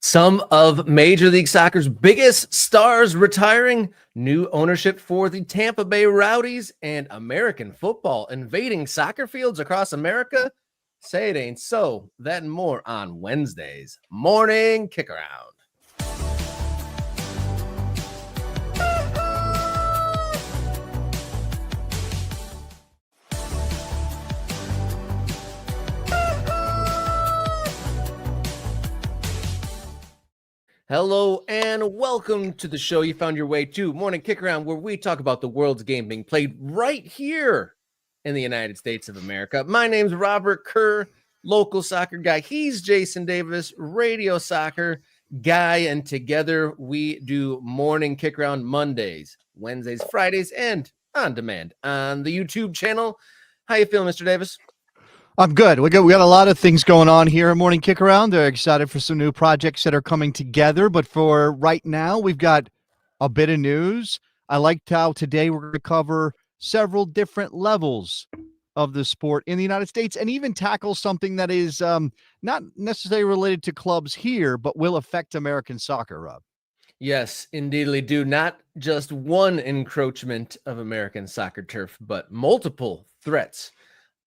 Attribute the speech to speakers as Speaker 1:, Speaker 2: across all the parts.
Speaker 1: Some of Major League Soccer's biggest stars retiring, new ownership for the Tampa Bay Rowdies, and American football invading soccer fields across America. Say it ain't so. That and more on Wednesday's Morning Kickaround. Hello and welcome to the show. You found your way to Morning Kickaround, where we talk about the world's game being played right here in the United States of America. My name's Robert Kerr, local soccer guy. He's Jason Davis, radio soccer guy, and together we do Morning Kickaround Mondays, Wednesdays, Fridays, and on demand on the YouTube channel. How you feeling, Mr. Davis?
Speaker 2: I'm good. We got a lot of things going on here at Morning Kickaround. They're excited for some new projects that are coming together. But for right now, we've got a bit of news. I liked how today we're going to cover several different levels of the sport in the United States and even tackle something that is not necessarily related to clubs here, but will affect American soccer, Rob.
Speaker 1: Yes, indeedly do. Not just one encroachment of American soccer turf, but multiple threats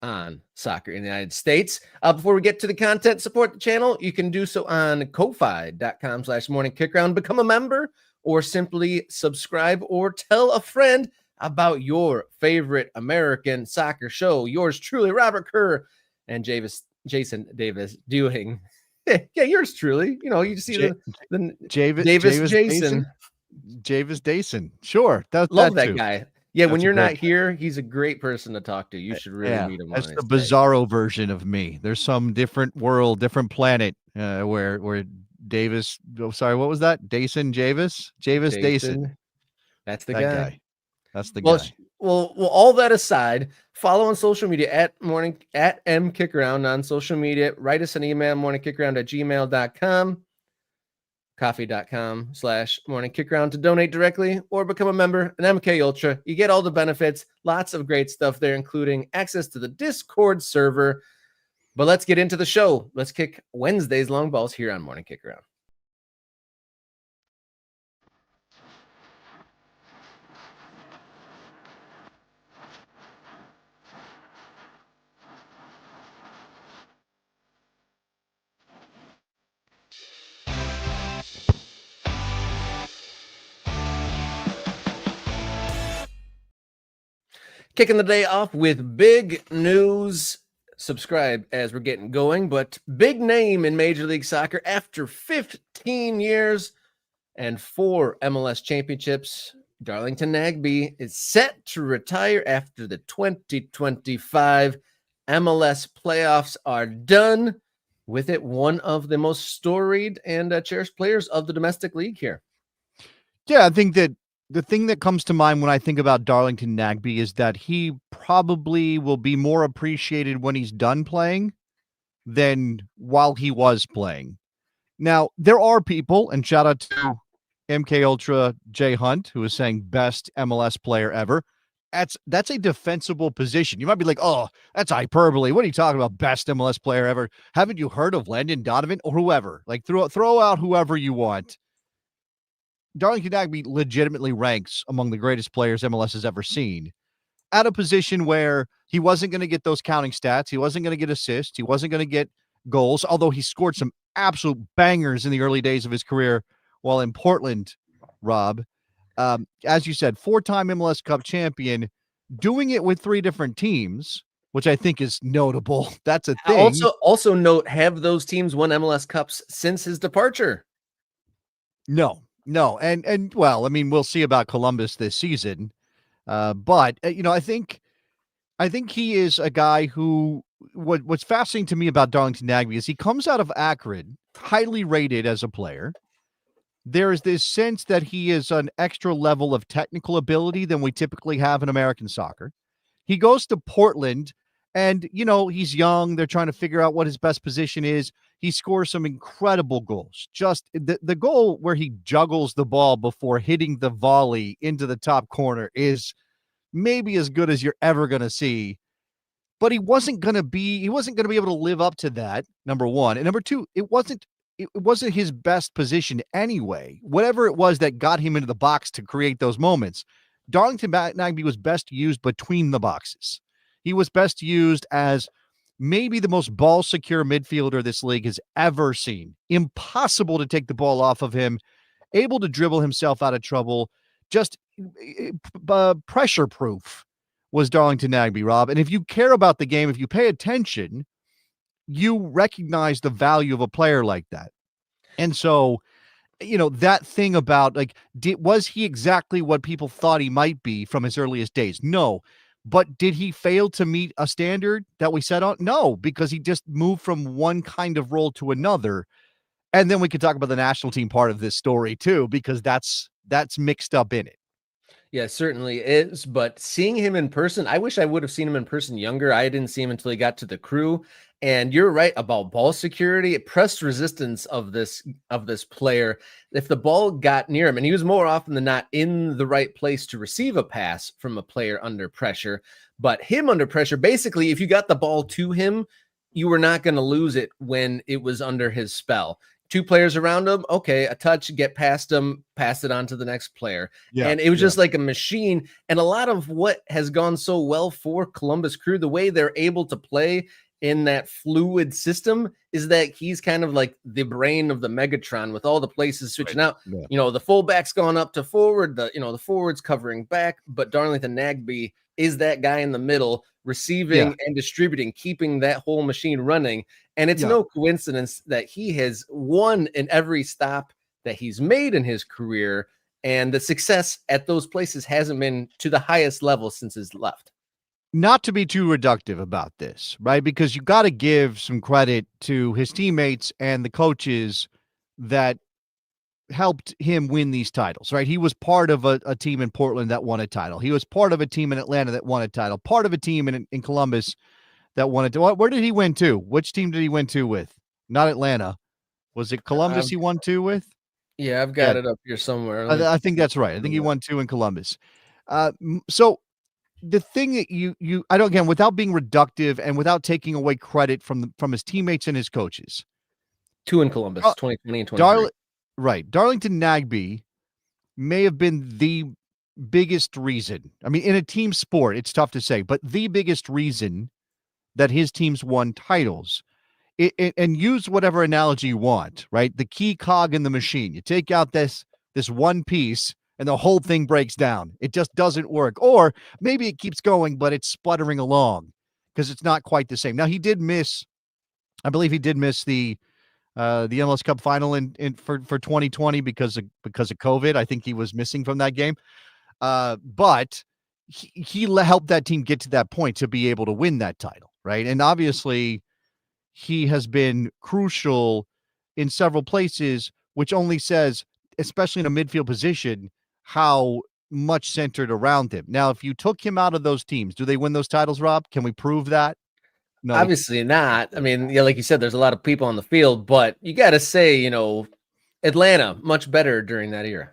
Speaker 1: on soccer in the United States. Before we get to the content, support the channel. You can do so on ko-fi.com/morningkickaround. Become a member or simply subscribe or tell a friend about your favorite American soccer show. Yours truly, Robert Kerr and Jason Davis doing. Yeah, yours truly. You know, you see the Jason.
Speaker 2: Javis Dason. Sure.
Speaker 1: Love that
Speaker 2: too.
Speaker 1: guy. Yeah,
Speaker 2: That's
Speaker 1: when you're not here, he's a great person to talk to. You should really meet him.
Speaker 2: That's the bizarro version of me. There's some different world, different planet where Davis. Oh, sorry, what was that? Javis Dason.
Speaker 1: That's the guy.
Speaker 2: That's the guy.
Speaker 1: Well, all that aside, follow on social media at @mkickaround on social media. Write us an email, morningkickaround@gmail.com. coffee.com/morningkickaround to donate directly or become a member, an MK Ultra. You get all the benefits, lots of great stuff there, including access to the Discord server. But let's get into the show. Let's kick Wednesday's long balls here on Morning Kickaround. Kicking the day off with big news. Subscribe as we're getting going, but big name in Major League Soccer after 15 years and 4 MLS championships. Darlington Nagbe is set to retire after the 2025 MLS playoffs are done. With it, one of the most storied and cherished players of the domestic league here.
Speaker 2: Yeah, I think that the thing that comes to mind when I think about Darlington Nagbe is that he probably will be more appreciated when he's done playing than while he was playing. Now, there are people, and shout out to MK Ultra Jay Hunt, who is saying best MLS player ever. That's a defensible position. You might be like, oh, that's hyperbole. What are you talking about? Best MLS player ever? Haven't you heard of Landon Donovan or whoever? Like throw out whoever you want. Darlington Nagbe legitimately ranks among the greatest players MLS has ever seen at a position where he wasn't going to get those counting stats. He wasn't going to get assists. He wasn't going to get goals, although he scored some absolute bangers in the early days of his career while in Portland, Rob. As you said, 4-time MLS Cup champion, doing it with 3 different teams, which I think is notable. That's a thing.
Speaker 1: Also note, have those teams won MLS Cups since his departure?
Speaker 2: No. And well, I mean, we'll see about Columbus this season. But I think he is a guy who what's fascinating to me about Darlington Nagbe is he comes out of Akron, highly rated as a player. There is this sense that he is an extra level of technical ability than we typically have in American soccer. He goes to Portland and, he's young. They're trying to figure out what his best position is. He scores some incredible goals. Just the goal where he juggles the ball before hitting the volley into the top corner is maybe as good as you're ever going to see. But he wasn't going to be able to live up to that, number one. And number two, it wasn't it wasn't his best position anyway. Whatever it was that got him into the box to create those moments, Darlington Nagbe was best used between the boxes. He was best used as maybe the most ball secure midfielder this league has ever seen. Impossible to take the ball off of him, able to dribble himself out of trouble, just pressure proof was Darlington Nagbe, Rob. And if you care about the game, if you pay attention, you recognize the value of a player like that. And so, that thing about was he exactly what people thought he might be from his earliest days? No. But did he fail to meet a standard that we set on? No, because he just moved from one kind of role to another. And then we could talk about the national team part of this story too, because that's mixed up in it.
Speaker 1: Yeah, it certainly is. But seeing him in person, I wish I would have seen him in person younger. I didn't see him until he got to the Crew. And you're right about ball security, press resistance of this player. If the ball got near him, and he was more often than not in the right place to receive a pass from a player under pressure, but him under pressure, basically, if you got the ball to him, you were not going to lose it when it was under his spell. Two players around him, okay, a touch, get past him, pass it on to the next player. Yeah, and it was just like a machine. And a lot of what has gone so well for Columbus Crew, the way they're able to play in that fluid system, is that he's kind of like the brain of the Megatron with all the places switching out. Yeah. The fullback's gone up to forward, the forward's covering back, but Darlington Nagbe is that guy in the middle, receiving and distributing, keeping that whole machine running. And it's no coincidence that he has won in every stop that he's made in his career. And the success at those places hasn't been to the highest level since he's left.
Speaker 2: Not to be too reductive about this, right? Because you got to give some credit to his teammates and the coaches that helped him win these titles, right? He was part of a team in Portland that won a title. He was part of a team in Atlanta that won a title, part of a team in Columbus that won it. Where did he win to? Which team did he win to with? Not Atlanta. Was it Columbus he won two with?
Speaker 1: Yeah, I've got it up here somewhere.
Speaker 2: I think that's right. I think he won two in Columbus. So the thing that I don't, again, without being reductive and without taking away credit from his teammates and his coaches.
Speaker 1: Two in Columbus, 2020 and 2023.
Speaker 2: Right. Darlington Nagbe may have been the biggest reason. I mean, in a team sport, it's tough to say, but the biggest reason that his teams won titles. And use whatever analogy you want, right? The key cog in the machine. You take out this one piece and the whole thing breaks down. It just doesn't work. Or maybe it keeps going, but it's sputtering along because it's not quite the same. Now, I believe he did miss the MLS Cup final for 2020 because of COVID. I think he was missing from that game. But he helped that team get to that point to be able to win that title, right? And obviously, he has been crucial in several places, which only says, especially in a midfield position, how much centered around him. Now, if you took him out of those teams, do they win those titles, Rob? Can we prove that?
Speaker 1: No, obviously not. I mean, like you said, there's a lot of people on the field, but you got to say, Atlanta much better during that era.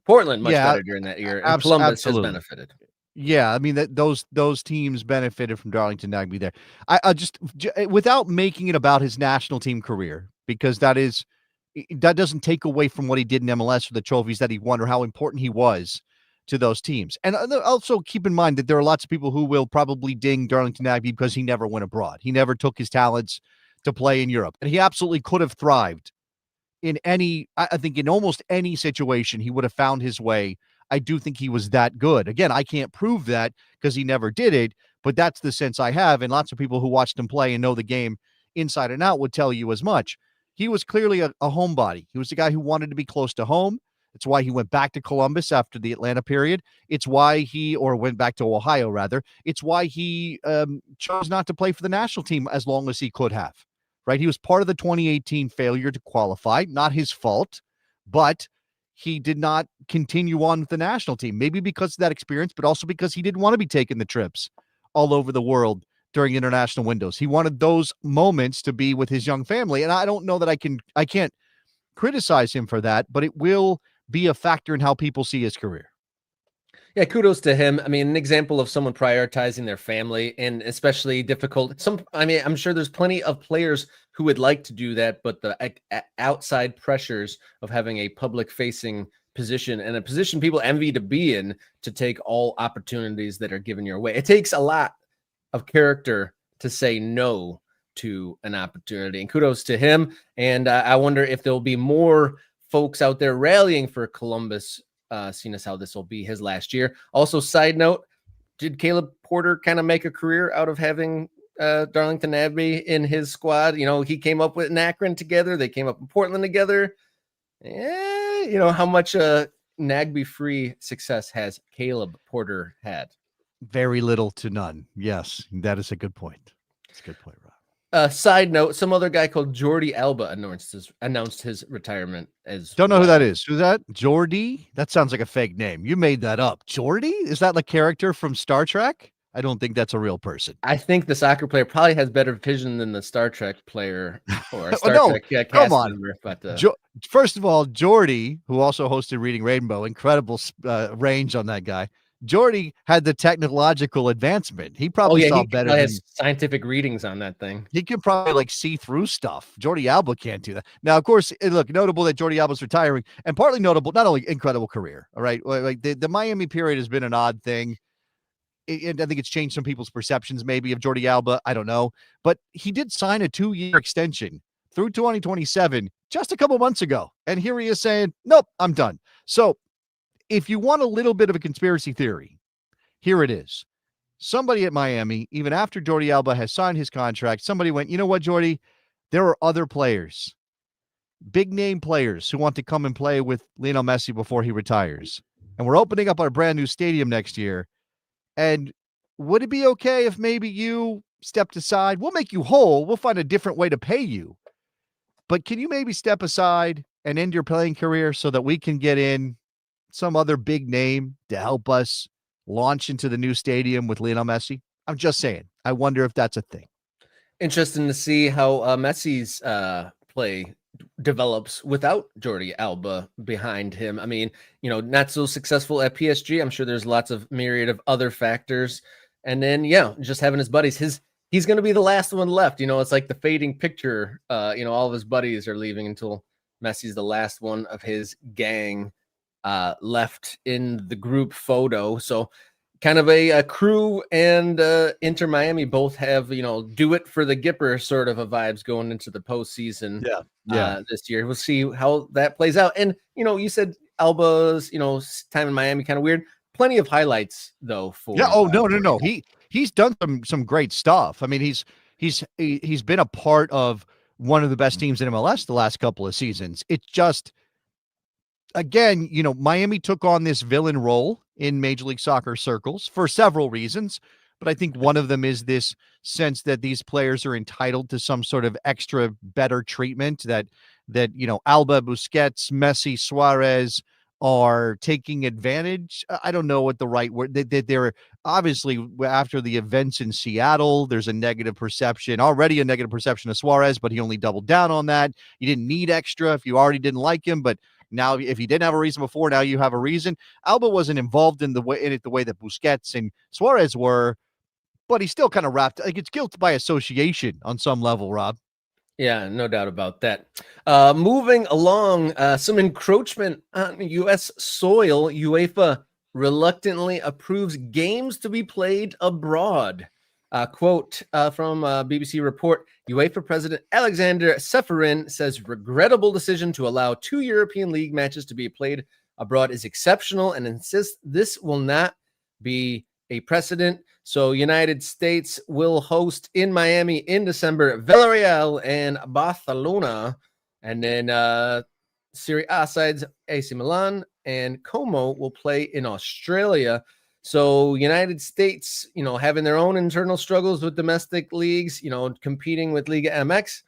Speaker 1: Portland much better during that era. And Columbus has benefited.
Speaker 2: Yeah, I mean those teams benefited from Darlington Nagbe there. I just without making it about his national team career, because that doesn't take away from what he did in MLS or the trophies that he won or how important he was to those teams. And also keep in mind that there are lots of people who will probably ding Darlington Nagbe because he never went abroad. He never took his talents to play in Europe, and he absolutely could have thrived in I think in almost any situation. He would have found his way. I do think he was that good. Again, I can't prove that because he never did it, but that's the sense I have. And lots of people who watched him play and know the game inside and out would tell you as much. He was clearly a homebody. He was the guy who wanted to be close to home. It's why he went back to Columbus after the Atlanta period. It's why went back to Ohio, rather. It's why he chose not to play for the national team as long as he could have, right? He was part of the 2018 failure to qualify, not his fault, but he did not continue on with the national team, maybe because of that experience, but also because he didn't want to be taking the trips all over the world during international windows. He wanted those moments to be with his young family. And I don't know that I can't criticize him for that, but it will be a factor in how people see his career.
Speaker 1: Yeah, kudos to him. I mean, an example of someone prioritizing their family, and especially difficult. I'm sure there's plenty of players who would like to do that, but the outside pressures of having a public-facing position and a position people envy to be in, to take all opportunities that are given your way. It takes a lot of character to say no to an opportunity, and kudos to him. And I wonder if there'll be more folks out there rallying for Columbus, seeing as how this will be his last year. Also, side note, did Caleb Porter kind of make a career out of having Darlington Nagbe in his squad? You know, he came up with Akron together. They came up in Portland together. You know, how much Nagbe free success has Caleb Porter had?
Speaker 2: Very little to none. Yes, that is a good point. That's a good point, Rob.
Speaker 1: Side note, some other guy called Jordi Alba announced his retirement as
Speaker 2: Don't know who that is. Who's that? Jordi? That sounds like a fake name. You made that up. Jordi? Is that like character from Star Trek? I don't think that's a real person.
Speaker 1: I think the soccer player probably has better vision than the Star Trek player or a Star Trek cast
Speaker 2: come on.
Speaker 1: member. But
Speaker 2: first of all, Jordi, who also hosted Reading Rainbow, incredible range on that guy. Jordi had the technological advancement. He probably saw better. He
Speaker 1: has scientific readings on that thing.
Speaker 2: He can probably like see through stuff. Jordi Alba can't do that. Now, of course, look, notable that Jordi Alba's retiring, and partly notable, not only incredible career. All right, like the Miami period has been an odd thing. And I think it's changed some people's perceptions maybe of Jordi Alba. I don't know. But he did sign a 2-year extension through 2027 just a couple months ago. And here he is saying, nope, I'm done. So if you want a little bit of a conspiracy theory, here it is. Somebody at Miami, even after Jordi Alba has signed his contract, somebody went, you know what, Jordi? There are other players, big name players who want to come and play with Lionel Messi before he retires. And we're opening up our brand new stadium next year. And would it be okay if maybe you stepped aside? We'll make you whole. We'll find a different way to pay you. But can you maybe step aside and end your playing career so that we can get in some other big name to help us launch into the new stadium with Lionel Messi? I'm just saying. I wonder if that's a thing.
Speaker 1: Interesting to see how Messi's play develops without Jordi Alba behind him. I mean, you know, not so successful at PSG. I'm sure there's lots of myriad of other factors. And then, yeah, just having his buddies, he's going to be the last one left. You know, it's like the fading picture. You know, all of his buddies are leaving until Messi's the last one of his gang left in the group photo. So kind of a Crew and Inter Miami both have, you know, do it for the Gipper sort of a vibes going into the postseason this year. We'll see how that plays out. And, you know, you said Alba's, you know, time in Miami kind of weird. Plenty of highlights though for
Speaker 2: no. He's done some great stuff. I mean, he's been a part of one of the best teams in MLS the last couple of seasons. It's just, again, you know, Miami took on this villain role in Major League Soccer circles for several reasons, but I think one of them is this sense that these players are entitled to some sort of extra better treatment, that you know, Alba, Busquets, Messi, Suarez are taking advantage. I don't know what the right word. They're obviously, after the events in Seattle, there's a negative perception of Suarez, but he only doubled down on that. You didn't need extra if you already didn't like him, but now, if you didn't have a reason before, now you have a reason. Alba wasn't involved in the way that Busquets and Suarez were, but he's still kind of wrapped. Like, it's guilt by association on some level, Rob.
Speaker 1: Yeah, no doubt about that. Moving along, some encroachment on U.S. soil. UEFA reluctantly approves games to be played abroad. Quote from BBC report, UEFA President Alexander Seferin says regrettable decision to allow 2 European League matches to be played abroad is exceptional and insists this will not be a precedent. So United States will host in Miami in December Villarreal and Barcelona, and then Serie A sides AC Milan and Como will play in Australia. So United States, you know, having their own internal struggles with domestic leagues, you know, competing with Liga MX,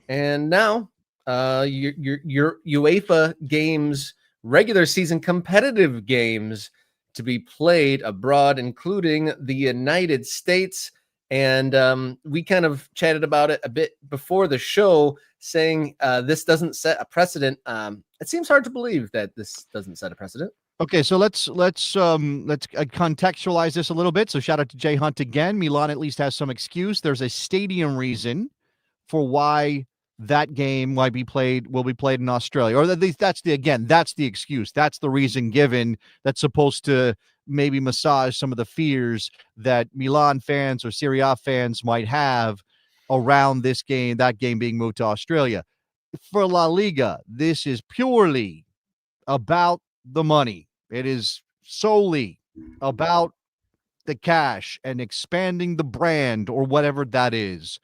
Speaker 1: and now your UEFA games, regular season competitive games to be played abroad, including the United States. And we kind of chatted about it a bit before the show, saying this doesn't set a precedent. It seems hard to believe that this doesn't set a precedent.
Speaker 2: Okay, so let's contextualize this a little bit. So shout out to Jay Hunt again. Milan at least has some excuse. There's a stadium reason for why that game will be played in Australia, or at least that's the excuse. That's the reason given that's supposed to maybe massage some of the fears that Milan fans or Serie A fans might have around that game being moved to Australia. For La Liga, this is purely about the money. It is solely about the cash and expanding the brand or whatever that is.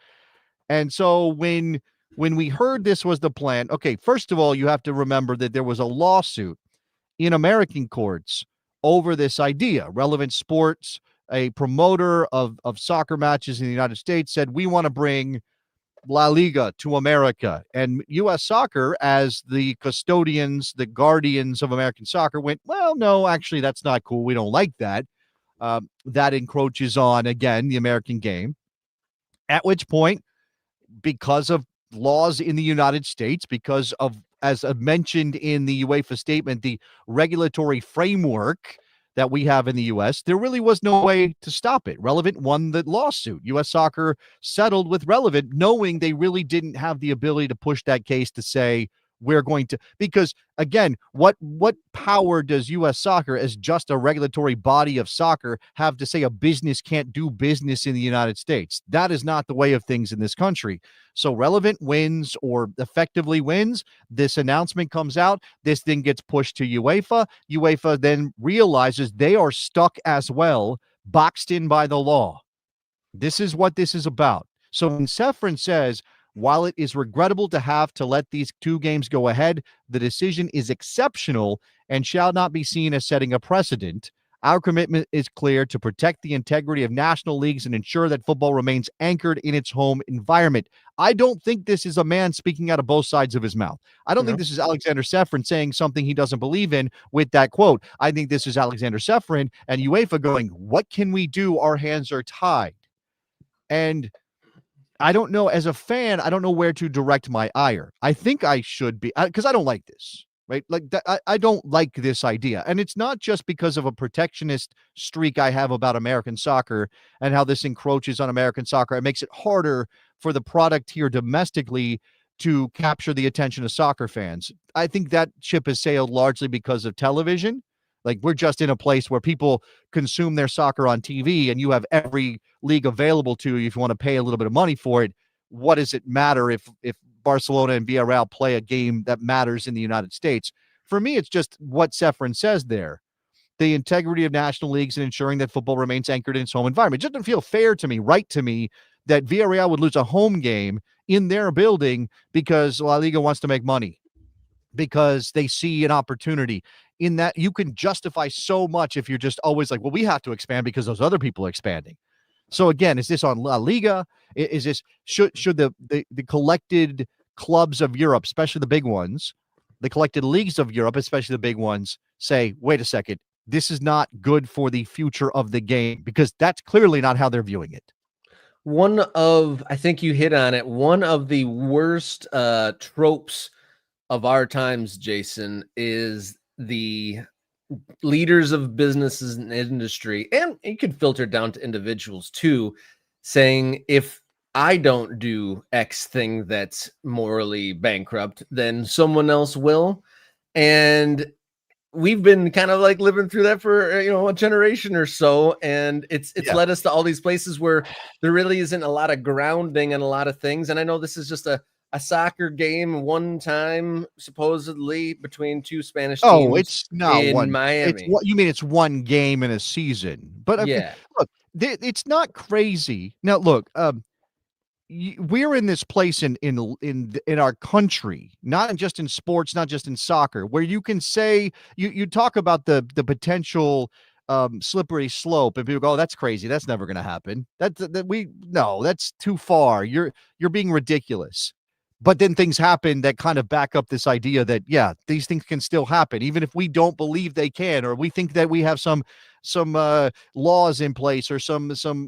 Speaker 2: And so when we heard this was the plan, okay, first of all, you have to remember that there was a lawsuit in American courts over this idea. Relevant Sports, a promoter of soccer matches in the United States, said, we want to bring La Liga to America. And U.S. Soccer, as the custodians, the guardians of American soccer, went, well, no, actually, that's not cool. We don't like that. That encroaches on, again, the American game. At which point, because of laws in the United States, because of, as mentioned in the UEFA statement, the regulatory framework that we have in the U.S., there really was no way to stop it. Relevant won the lawsuit. U.S. Soccer settled with Relevant, knowing they really didn't have the ability to push that case to say, we're going to, because again, what power does U.S. Soccer, as just a regulatory body of soccer, have to say a business can't do business in the United States? That is not the way of things in this country. So Relevant wins, or effectively wins. This announcement comes out. This thing gets pushed to UEFA. UEFA then realizes they are stuck as well, boxed in by the law. This is what this is about. So when Sefrin says, while it is regrettable to have to let these two games go ahead, the decision is exceptional and shall not be seen as setting a precedent. Our commitment is clear: to protect the integrity of national leagues and ensure that football remains anchored in its home environment. I don't think this is a man speaking out of both sides of his mouth. I don't think this is Alexander Sefrin saying something he doesn't believe in with that quote. I think this is Alexander Sefrin and UEFA going, what can we do? Our hands are tied. And I don't know, as a fan, I don't know where to direct my ire. I think I should be, because I don't like this, right? Like, I don't like this idea. And it's not just because of a protectionist streak I have about American soccer and how this encroaches on American soccer. It makes it harder for the product here domestically to capture the attention of soccer fans. I think that ship has sailed largely because of television. Like, we're just in a place where people consume their soccer on TV, and you have every league available to you if you want to pay a little bit of money for it. What does it matter if Barcelona and Villarreal play a game that matters in the United States? For me, it's just what Sefrin says there. The integrity of national leagues and ensuring that football remains anchored in its home environment. It doesn't feel fair to me, right to me, that Villarreal would lose a home game in their building because La Liga wants to make money, because they see an opportunity. In that, you can justify so much if you're just always like, well, we have to expand because those other people are expanding. So again, is this on La Liga? Is this, should the collected clubs of Europe, especially the big ones, the collected leagues of Europe, especially the big ones, say, wait a second, this is not good for the future of the game? Because that's clearly not how they're viewing it.
Speaker 1: I think you hit on it, one of the worst tropes of our times, Jason, is the leaders of businesses and industry, and you could filter down to individuals too, saying, if I don't do X thing that's morally bankrupt, then someone else will. And we've been kind of like living through that for, a generation or so. And it's led us to all these places where there really isn't a lot of grounding and a lot of things. And I know this is just a soccer game one time, supposedly, between two Spanish teams.
Speaker 2: Oh, it's not
Speaker 1: in Miami.
Speaker 2: You mean it's one game in a season? But
Speaker 1: yeah,
Speaker 2: look, it's not crazy. Now, look, we're in this place in our country, not just in sports, not just in soccer, where you can say you talk about the potential slippery slope, and people go, oh, that's crazy, that's never going to happen. That's too far. You're being ridiculous. But then things happen that kind of back up this idea that, yeah, these things can still happen, even if we don't believe they can, or we think that we have some laws in place, or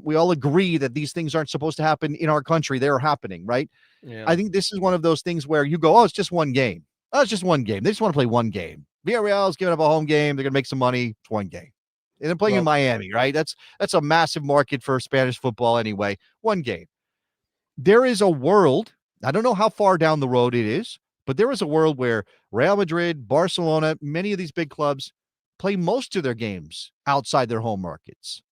Speaker 2: we all agree that these things aren't supposed to happen in our country. They're happening, right?
Speaker 1: Yeah.
Speaker 2: I think this is one of those things where you go, oh, it's just one game. Oh, it's just one game. They just want to play one game. Villarreal is giving up a home game. They're going to make some money. It's one game. And they're playing in Miami, right? That's a massive market for Spanish football anyway. One game. There is a world I don't know how far down the road it is, but there is a world where Real Madrid, Barcelona, many of these big clubs play most of their games outside their home markets,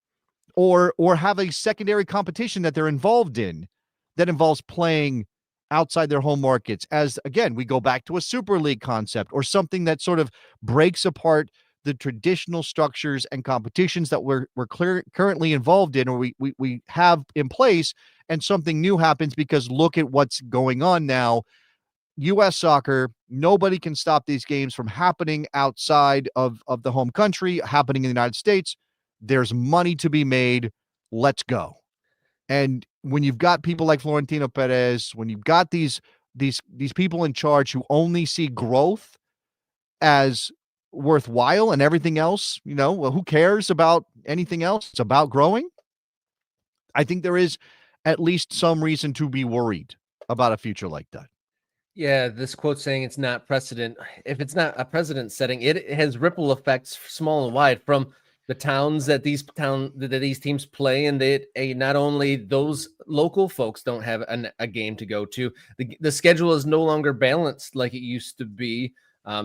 Speaker 2: or have a secondary competition that they're involved in that involves playing outside their home markets. As again, we go back to a Super League concept or something that sort of breaks apart the traditional structures and competitions that currently involved in, or we have in place, and something new happens because look at what's going on now. U.S. soccer, nobody can stop these games from happening outside of the home country, happening in the United States. There's money to be made. Let's go. And when you've got people like Florentino Perez, when you've got these people in charge who only see growth as worthwhile and everything else, well, who cares about anything else? It's about growing. I think there is at least some reason to be worried about a future like that.
Speaker 1: Yeah, this quote saying it's not precedent. If it's not a precedent setting, it has ripple effects small and wide from the towns that these teams play, and not only those local folks don't have a game to go to. The schedule is no longer balanced like it used to be.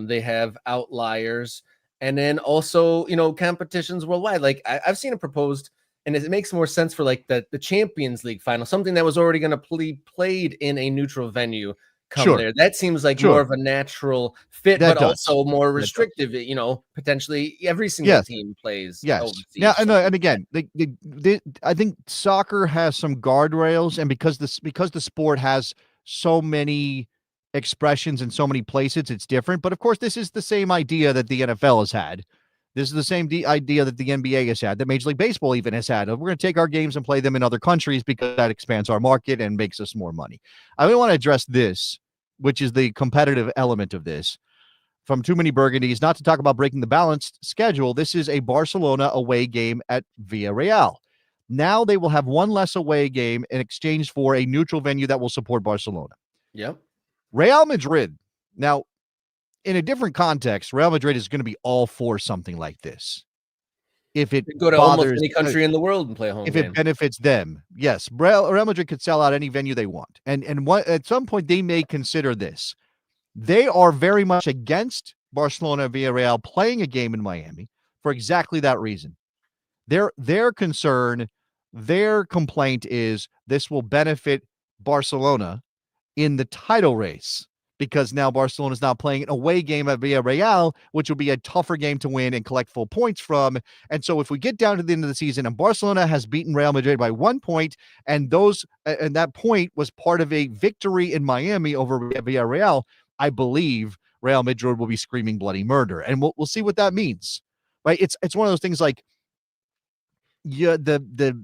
Speaker 1: They have outliers, and then also competitions worldwide. Like I've seen it proposed, and it makes more sense for like the Champions League final, something that was already going to be played in a neutral venue. There. That seems like more of a natural fit, but also more restrictive. Potentially every single team plays.
Speaker 2: Yes.
Speaker 1: Overseas.
Speaker 2: Yeah, and again, I think soccer has some guardrails, and because the sport has so many expressions in so many places, it's different. But of course, this is the same idea that the NFL has had. This is the same idea that the NBA has had, that Major League Baseball even has had. We're going to take our games and play them in other countries because that expands our market and makes us more money. I really want to address this, which is the competitive element of this. From Too Many Burgundies, not to talk about breaking the balanced schedule, this is a Barcelona away game at Villarreal. Now they will have one less away game in exchange for a neutral venue that will support Barcelona.
Speaker 1: Yep.
Speaker 2: Real Madrid. Now, in a different context, Real Madrid is going to be all for something like this. If it
Speaker 1: go to almost any country in the world and play a home game.
Speaker 2: It benefits them, yes. Real Madrid could sell out any venue they want. And at some point, they may consider this. They are very much against Barcelona and Villarreal playing a game in Miami for exactly that reason. Their concern, their complaint is this will benefit Barcelona in the title race, because now Barcelona is now playing an away game at Villarreal, which will be a tougher game to win and collect full points from. And so if we get down to the end of the season and Barcelona has beaten Real Madrid by 1 point, and that point was part of a victory in Miami over Villarreal, I believe Real Madrid will be screaming bloody murder. And we'll see what that means. Right? It's one of those things like, yeah, the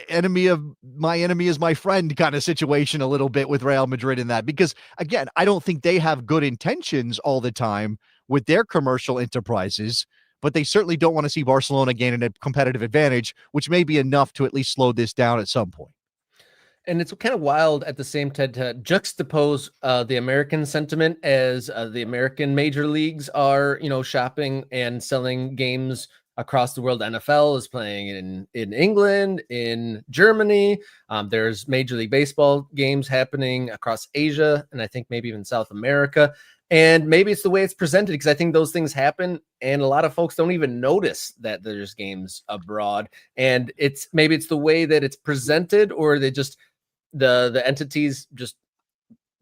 Speaker 2: enemy of my enemy is my friend kind of situation a little bit with Real Madrid in that, because again, I don't think they have good intentions all the time with their commercial enterprises, but they certainly don't want to see Barcelona gain a competitive advantage, which may be enough to at least slow this down at some point.
Speaker 1: And it's kind of wild at the same time to juxtapose the American sentiment as the American major leagues are, shopping and selling games across the world. NFL is playing in England, in Germany. There's Major League Baseball games happening across Asia, and I think maybe even South America. And maybe it's the way it's presented, because I think those things happen, and a lot of folks don't even notice that there's games abroad. And maybe it's the way that it's presented, or they just the entities just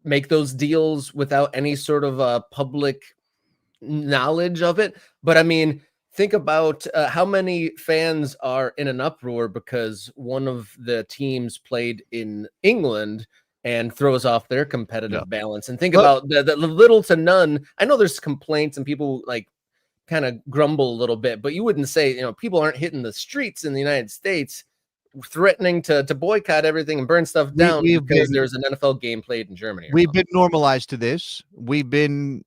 Speaker 1: make those deals without any sort of public knowledge of it. But I mean, think about how many fans are in an uproar because one of the teams played in England and throws off their competitive balance. And think about the little to none. I know there's complaints and people like kind of grumble a little bit, but you wouldn't say, people aren't hitting the streets in the United States threatening to boycott everything and burn stuff down because there's an NFL game played in Germany.
Speaker 2: We've been normalized to this. We've been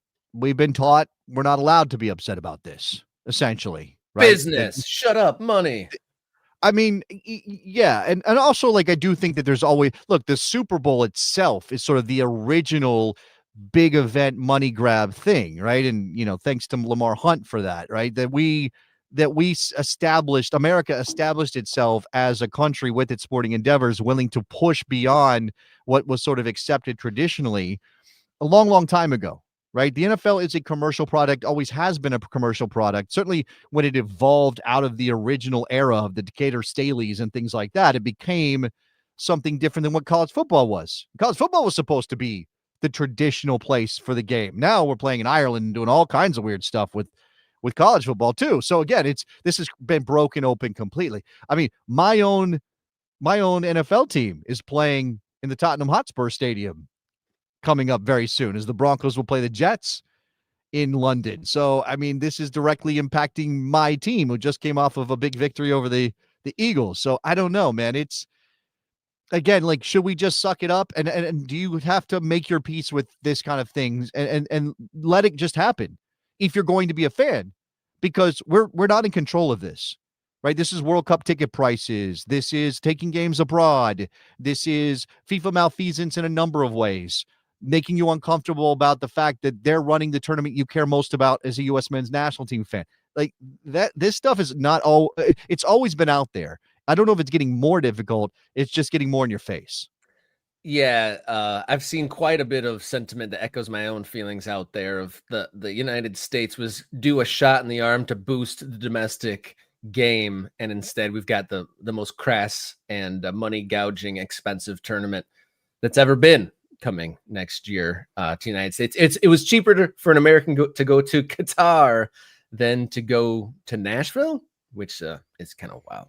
Speaker 2: taught we're not allowed to be upset about this. Essentially, right?
Speaker 1: Business, shut up, money.
Speaker 2: I mean, yeah, and also, like, I do think that there's always, look, the Super Bowl itself is sort of the original big event money grab thing, right? And thanks to Lamar Hunt for that, right? That we that America established itself as a country with its sporting endeavors, willing to push beyond what was sort of accepted traditionally a long, long time ago, right? The NFL is a commercial product, always has been a commercial product. Certainly when it evolved out of the original era of the Decatur Staleys and things like that, it became something different than what college football was. College football was supposed to be the traditional place for the game. Now we're playing in Ireland and doing all kinds of weird stuff with college football too. So again, this has been broken open completely. I mean, my own NFL team is playing in the Tottenham Hotspur Stadium coming up very soon, as the Broncos will play the Jets in London. So, I mean, this is directly impacting my team, who just came off of a big victory over the Eagles. So I don't know, man. It's, again, like, should we just suck it up? And do you have to make your peace with this kind of things and let it just happen if you're going to be a fan? Because we're not in control of this, right? This is World Cup ticket prices. This is taking games abroad. This is FIFA malfeasance in a number of ways, making you uncomfortable about the fact that they're running the tournament you care most about as a U.S. men's national team fan. Like that, this stuff is not all, it's always been out there. I don't know if it's getting more difficult. It's just getting more in your face.
Speaker 1: Yeah, I've seen quite a bit of sentiment that echoes my own feelings out there of the United States was due a shot in the arm to boost the domestic game, and instead we've got the most crass and money gouging expensive tournament that's ever been coming next year to the United States. It was cheaper for an American to go to Qatar than to go to Nashville, which is kind of wild.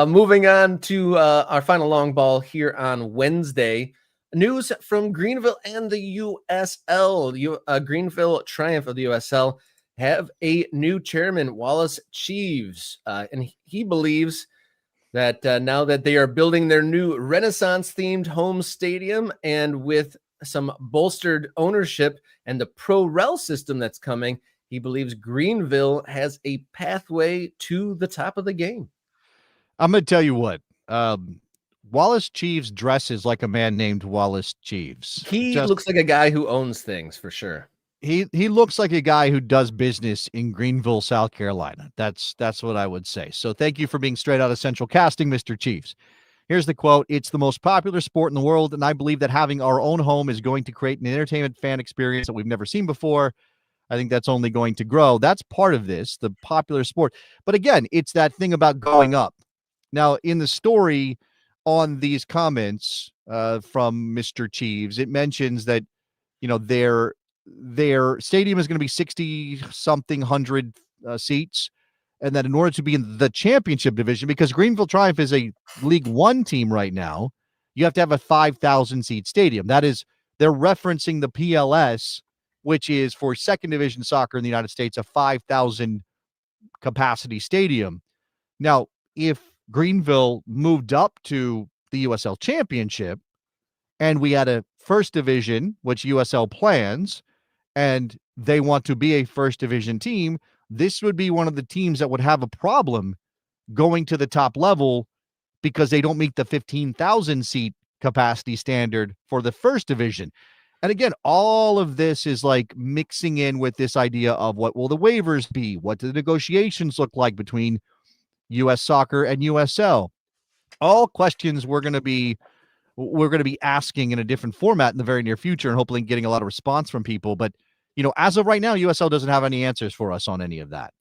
Speaker 1: Moving on to our final long ball here on Wednesday. News from Greenville and the USL. Greenville Triumph of the USL have a new chairman, Wallace Cheeves, and he believes that now that they are building their new Renaissance-themed home stadium, and with some bolstered ownership and the Pro Rel system that's coming, he believes Greenville has a pathway to the top of the game.
Speaker 2: I'm going to tell you what, Wallace Cheeves dresses like a man named Wallace Cheeves.
Speaker 1: He looks like a guy who owns things for sure.
Speaker 2: He looks like a guy who does business in Greenville, South Carolina. That's what I would say. So thank you for being straight out of Central Casting, Mr. Cheeves. Here's the quote. "It's the most popular sport in the world, and I believe that having our own home is going to create an entertainment fan experience that we've never seen before. I think that's only going to grow." That's part of this, the popular sport. But again, it's that thing about going up. Now, in the story on these comments from Mr. Cheeves, it mentions that, you know, their stadium is going to be 60-something hundred seats, and that in order to be in the championship division, because Greenville Triumph is a League One team right now, you have to have a 5,000-seat stadium. That is, they're referencing the PLS, which is for second division soccer in the United States, a 5,000 capacity stadium. Now, if Greenville moved up to the USL Championship and we had a first division, which USL plans, and they want to be a first division team, this would be one of the teams that would have a problem going to the top level because they don't meet the 15,000 seat capacity standard for the first division. And again, all of this is like mixing in with this idea of what will the waivers be? What do the negotiations look like between US Soccer and USL? All questions we're going to be asking in a different format in the very near future, and hopefully getting a lot of response from people. But, you know, as of right now, USL doesn't have any answers for us on any of that.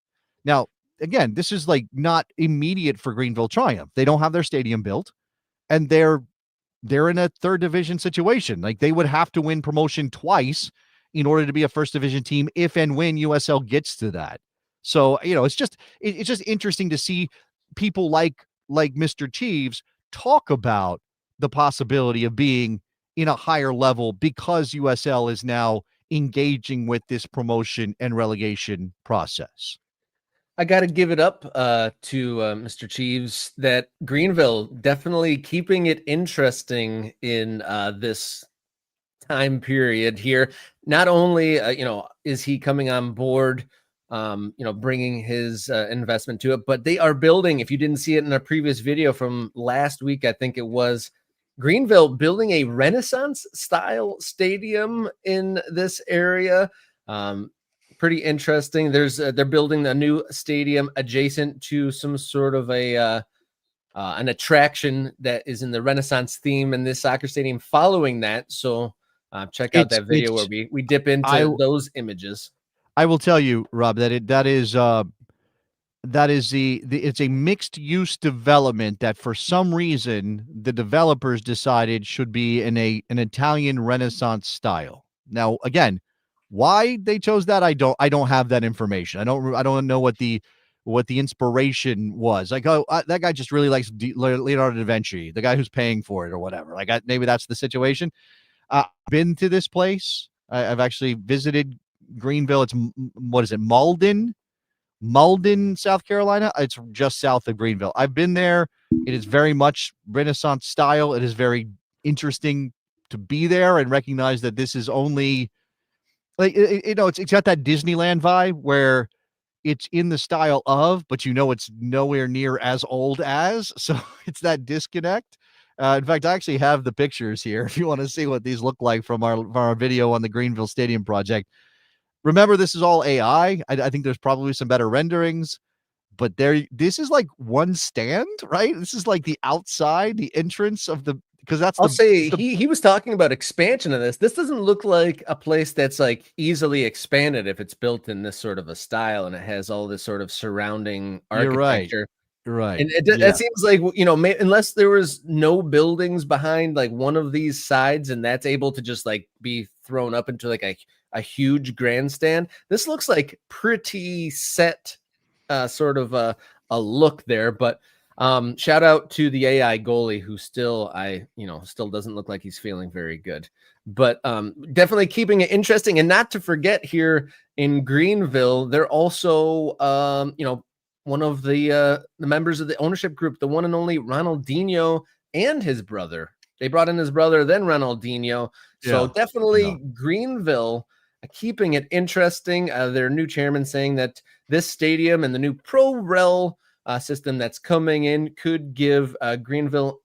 Speaker 2: Now, again, this is like not immediate for Greenville Triumph. They don't have their stadium built, and they're in a third division situation. Like, they would have to win promotion twice in order to be a first division team if and when USL gets to that. So, you know, it's just interesting to see people like Mr. Cheeves talk about the possibility of being in a higher level because USL is now engaging with this promotion and relegation process.
Speaker 1: I got to give it up to Mr. Cheeves that Greenville definitely keeping it interesting in this time period here. Not only, you know, is he coming on board, you know, bringing his investment to it, but they are building, if you didn't see it in a previous video from last week, I think it was, Greenville building a Renaissance style stadium in this area. pretty interesting. There's they're building a new stadium adjacent to some sort of a an attraction that is in the Renaissance theme in this soccer stadium following that. So check out that video where we dip into those images.
Speaker 2: I will tell you, Rob, that that is it's a mixed use development that for some reason the developers decided should be in an Italian Renaissance style. Now, again, why they chose that, I don't have that information. I don't know what the inspiration was. Like, oh, that guy just really likes Leonardo da Vinci, the guy who's paying for it or whatever. Like, maybe that's the situation. I've been to this place. I've actually visited Greenville. It's what is it, Malden, South Carolina. It's just south of Greenville. I've been there. It is very much Renaissance style. It is very interesting to be there and recognize that this is only like, it's got that Disneyland vibe where it's in the style of, but it's nowhere near as old as. So it's that disconnect. In fact, I actually have the pictures here if you want to see what these look like from our video on the Greenville Stadium project. Remember, this is all AI. I think there's probably some better renderings, but this is like one stand, right? This is like the outside, the entrance of the, because that's
Speaker 1: he was talking about expansion of this. This doesn't look like a place that's like easily expanded if it's built in this sort of a style and it has all this sort of surrounding architecture.
Speaker 2: Right.
Speaker 1: And it seems like, unless there was no buildings behind like one of these sides and that's able to just like be thrown up into like a huge grandstand, this looks like pretty set sort of a look there. But shout out to the AI goalie who still doesn't look like he's feeling very good, but definitely keeping it interesting. And not to forget, here in Greenville, they're also one of the members of the ownership group, the one and only Ronaldinho and his brother. They brought in his brother, then Ronaldinho. So definitely Greenville keeping it interesting. Their new chairman saying that this stadium and the new Pro Rel system that's coming in could give Greenville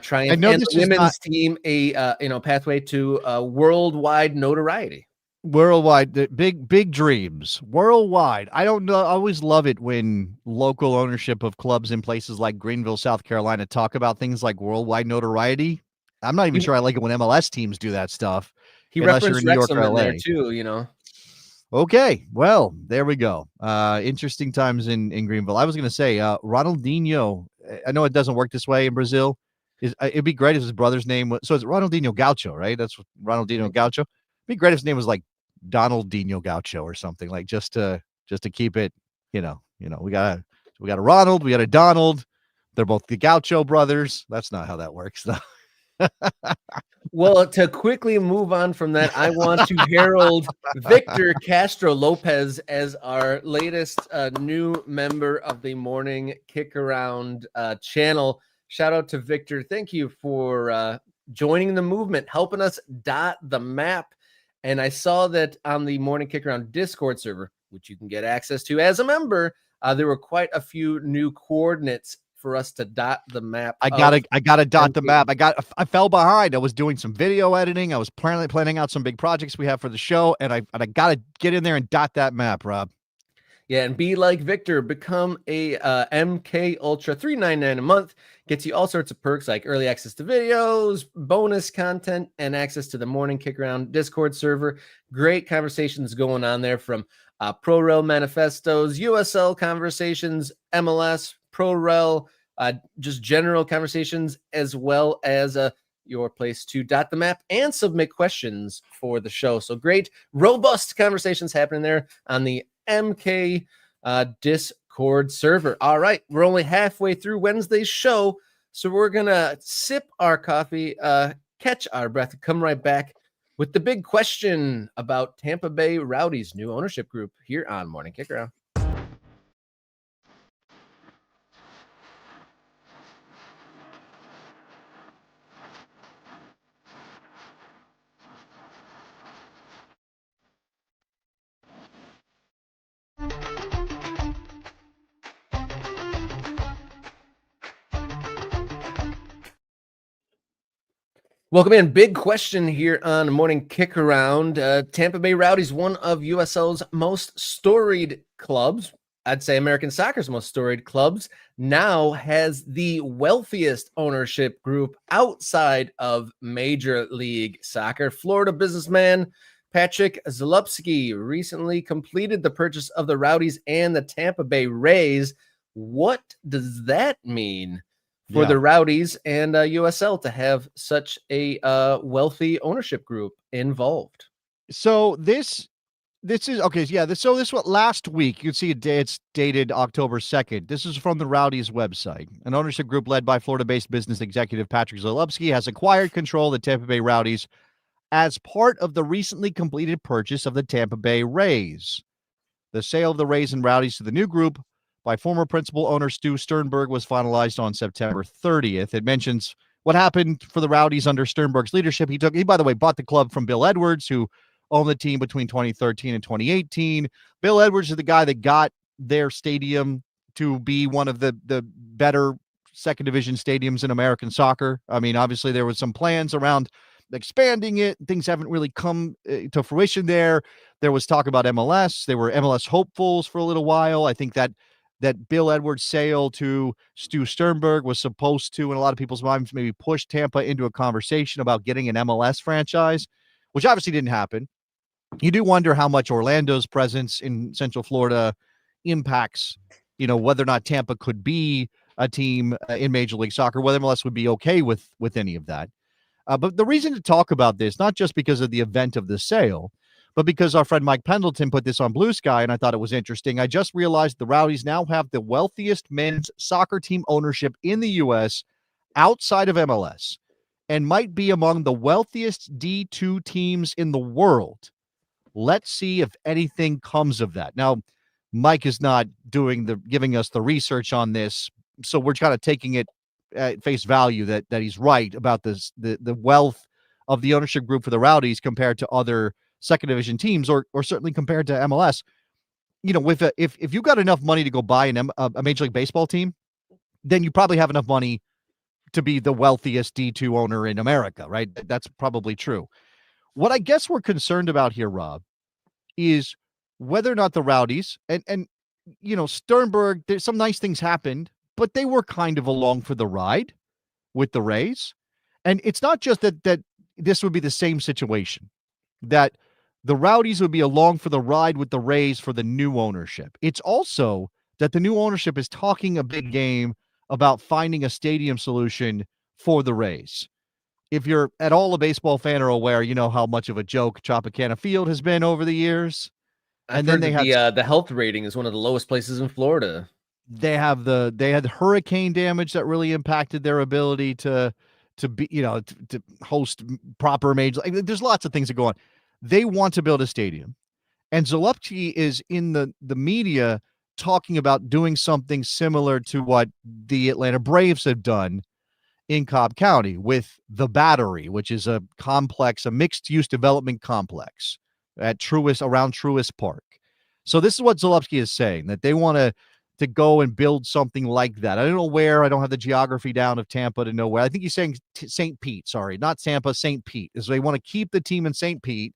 Speaker 1: Triumph and the women's team a pathway to worldwide notoriety.
Speaker 2: Worldwide, the big dreams. Worldwide. I don't know. I always love it when local ownership of clubs in places like Greenville, South Carolina, talk about things like worldwide notoriety. I'm not even sure I like it when MLS teams do that stuff.
Speaker 1: He referenced Wrexham in there too,
Speaker 2: Okay, well, there we go. Interesting times in Greenville. I was going to say, Ronaldinho. I know it doesn't work this way in Brazil. It'd be great if his brother's name was. So it's Ronaldinho Gaucho, right? That's Ronaldinho Gaucho. It'd be great if his name was like Donaldinho Gaucho or something, like just to keep it. We got a Ronald, we got a Donald. They're both the Gaucho brothers. That's not how that works, though.
Speaker 1: Well, to quickly move on from that, I want to herald Victor Castro Lopez as our latest new member of the Morning Kickaround channel. Shout out to Victor. Thank you for joining the movement, helping us dot the map. And I saw that on the Morning Kickaround Discord server, which you can get access to as a member, there were quite a few new coordinates for us to dot the map.
Speaker 2: I gotta dot the map. I fell behind. I was doing some video editing. I was planning out some big projects we have for the show, and I gotta get in there and dot that map, Rob.
Speaker 1: Yeah, and be like Victor. Become a MK Ultra. $3.99 a month gets you all sorts of perks like early access to videos, bonus content, and access to the Morning Kickaround Discord server. Great conversations going on there, from Pro Rel manifestos, USL conversations, MLS, Pro Rel, just general conversations, as well as your place to dot the map and submit questions for the show. So great, robust conversations happening there on the MK Discord server. All right, we're only halfway through Wednesday's show, so we're gonna sip our coffee, catch our breath, come right back with the big question about Tampa Bay Rowdies' new ownership group here on Morning Kickaround. Welcome in. Big question here on Morning Kick Around. Tampa Bay Rowdies, one of USL's most storied clubs, I'd say American soccer's most storied clubs, now has the wealthiest ownership group outside of Major League Soccer. Florida businessman Patrick Zalupski recently completed the purchase of the Rowdies and the Tampa Bay Rays. What does that mean for the Rowdies and USL to have such a wealthy ownership group involved?
Speaker 2: So this is okay. Yeah. This what last week you can see it's dated October 2nd. This is from the Rowdies website. An ownership group led by Florida-based business executive Patrick Zalupski has acquired control of the Tampa Bay Rowdies as part of the recently completed purchase of the Tampa Bay Rays. The sale of the Rays and Rowdies to the new group by former principal owner Stu Sternberg was finalized on September 30th. It mentions what happened for the Rowdies under Sternberg's leadership. He, by the way, bought the club from Bill Edwards, who owned the team between 2013 and 2018. Bill Edwards is the guy that got their stadium to be one of the better second division stadiums in American soccer. I mean, obviously there was some plans around expanding it. Things haven't really come to fruition there. There was talk about MLS. There were MLS hopefuls for a little while. I think that Bill Edwards sale to Stu Sternberg was supposed to, in a lot of people's minds, maybe push Tampa into a conversation about getting an MLS franchise, which obviously didn't happen. You do wonder how much Orlando's presence in Central Florida impacts, whether or not Tampa could be a team in Major League Soccer, whether MLS would be okay with any of that. But the reason to talk about this, not just because of the event of the sale, but because our friend Mike Pendleton put this on Blue Sky, and I thought it was interesting. I just realized the Rowdies now have the wealthiest men's soccer team ownership in the U.S. outside of MLS and might be among the wealthiest D2 teams in the world. Let's see if anything comes of that. Now, Mike is not giving us the research on this, so we're kind of taking it at face value that he's right about this, the wealth of the ownership group for the Rowdies compared to other second division teams, or certainly compared to MLS. If you got enough money to go buy a Major League Baseball team, then you probably have enough money to be the wealthiest D2 owner in America, right? That's probably true. What I guess we're concerned about here, Rob, is whether or not the Rowdies and Sternberg, there's some nice things happened, but they were kind of along for the ride with the Rays. And it's not just that this would be the same situation, that the Rowdies would be along for the ride with the Rays for the new ownership. It's also that the new ownership is talking a big game about finding a stadium solution for the Rays. If you're at all a baseball fan or aware, you know how much of a joke Tropicana Field has been over the years.
Speaker 1: And then they have the health rating is one of the lowest places in Florida.
Speaker 2: They had hurricane damage that really impacted their ability to be, to host proper major. There's lots of things that go on. They want to build a stadium, and Zalupski is in the media talking about doing something similar to what the Atlanta Braves have done in Cobb County with the Battery, which is a mixed-use development complex around Truist Park. So this is what Zalupski is saying, that they want to go and build something like that. I don't know where. I don't have the geography down of Tampa to know where. I think he's saying St. Pete. Sorry, not Tampa, St. Pete. So they want to keep the team in St. Pete.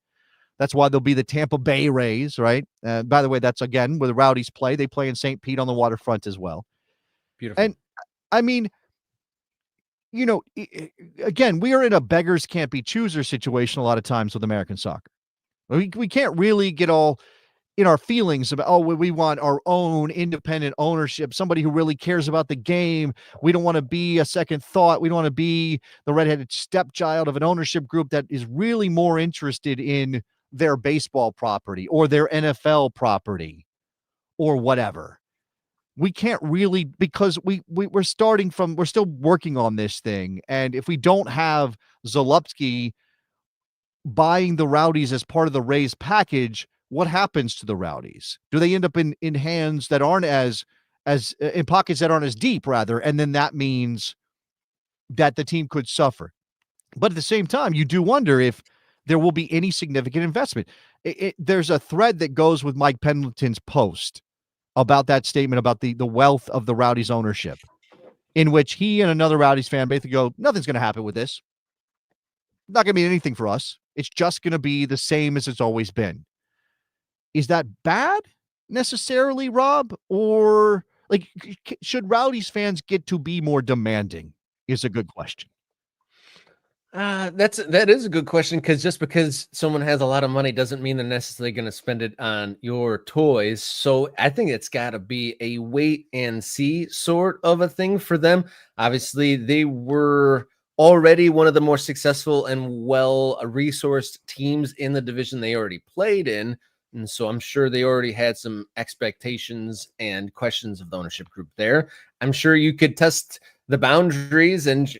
Speaker 2: That's why they'll be the Tampa Bay Rays, right? By the way, that's, again, where the Rowdies play. They play in St. Pete on the waterfront as well.
Speaker 1: Beautiful.
Speaker 2: And, I mean, again, we are in a beggars can't be choosers situation a lot of times with American soccer. We can't really get all in our feelings about, we want our own independent ownership, somebody who really cares about the game. We don't want to be a second thought. We don't want to be the redheaded stepchild of an ownership group that is really more interested in their baseball property or their NFL property or whatever. We can't really, because we're still working on this thing. And if we don't have Zalupski buying the Rowdies as part of the Rays package, what happens to the Rowdies? Do they end up in hands that aren't as in pockets that aren't as deep, rather? And then that means that the team could suffer. But at the same time, you do wonder if there will be any significant investment. There's a thread that goes with Mike Pendleton's post about that statement about the wealth of the Rowdies ownership, in which he and another Rowdies fan basically go, nothing's going to happen with this. not going to mean anything for us. It's just going to be the same as it's always been. Is that bad necessarily, Rob? Or like, should Rowdies fans get to be more demanding? Is a good question.
Speaker 1: That is a good question, because just because someone has a lot of money doesn't mean they're necessarily going to spend it on your toys. So I think it's got to be a wait and see sort of a thing for them. Obviously, they were already one of the more successful and well-resourced teams in the division they already played in. And so I'm sure they already had some expectations and questions of the ownership group there. I'm sure you could test the boundaries and,